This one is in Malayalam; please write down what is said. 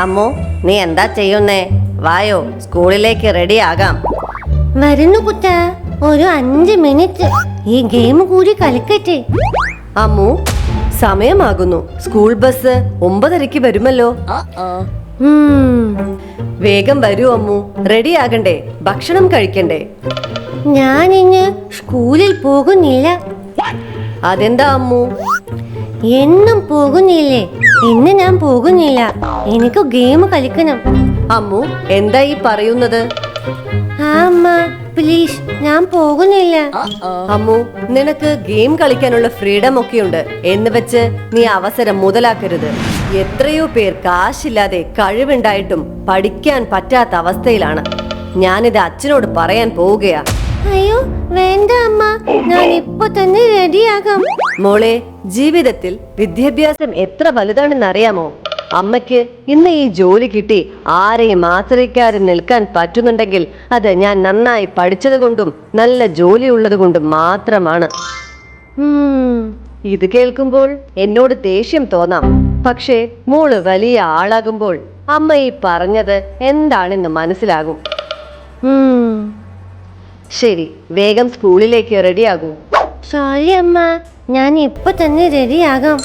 അമ്മു, നീ എന്താ ചെയ്യുന്നേ? വായോ, സ്കൂളിലേക്ക് റെഡി ആകാം. വരുന്നു കുട്ട, ഒരു 5 മിനിറ്റ് ഈ ഗെയിം കൂടി കളിക്കട്ടെ. അമ്മു, സമയമാകുന്നു. സ്കൂൾ ബസ് 9:30 വരുമല്ലോ. വേഗം വരൂ അമ്മു, റെഡി ആകണ്ടേ? ഭക്ഷണം കഴിക്കണ്ടേ? ഞാനിന്ന് സ്കൂളിൽ പോകുന്നില്ല. അതെന്താ അമ്മു? എന്നും പോകുന്നില്ലേ? ഇന്ന് ഞാൻ പോകുന്നില്ല. എനിക്ക് ഗെയിം കളിക്കണം. അമ്മു, എന്താ ഈ പറയുന്നത്? അമ്മ പ്ലീസ്, ഞാൻ പോകുന്നില്ല. അമ്മു, നിനക്ക് ഗെയിം കളിക്കാനുള്ള ഫ്രീഡം ഒക്കെയുണ്ട് എന്ന് വെച്ച് നീ അവസരം മുതലാക്കരുത്. എത്രയോ പേർ കാശില്ലാതെ കഴിവുണ്ടായിട്ടും പഠിക്കാൻ പറ്റാത്ത അവസ്ഥയിലാണ്. ഞാനിത് അച്ഛനോട് പറയാൻ പോവുകയാ. അയ്യോ വേണ്ട അമ്മ, ഞാൻ ഇപ്പൊ തന്നെ റെഡിയാകാം. മോളെ, ജീവിതത്തിൽ വിദ്യാഭ്യാസം എത്ര വലുതാണെന്ന് അറിയാമോ? അമ്മയ്ക്ക് ഇന്ന് ഈ ജോലി കിട്ടി ആരെയും ആശ്രയിക്കാതെ നിൽക്കാൻ പറ്റുന്നുണ്ടെങ്കിൽ അത് ഞാൻ നന്നായി പഠിച്ചത് കൊണ്ടും നല്ല ജോലി ഉള്ളത് കൊണ്ടും മാത്രമാണ്. ഇത് കേൾക്കുമ്പോൾ എന്നോട് ദേഷ്യം തോന്നാം. പക്ഷേ മോള് വലിയ ആളാകുമ്പോൾ അമ്മ ഈ പറഞ്ഞത് എന്താണെന്ന് മനസ്സിലാകും. ശരി, വേഗം സ്കൂളിലേക്ക് റെഡിയാകൂ. സോറി അമ്മ, ഞാൻ ഇപ്പൊ തന്നെ റെഡിയാകാം.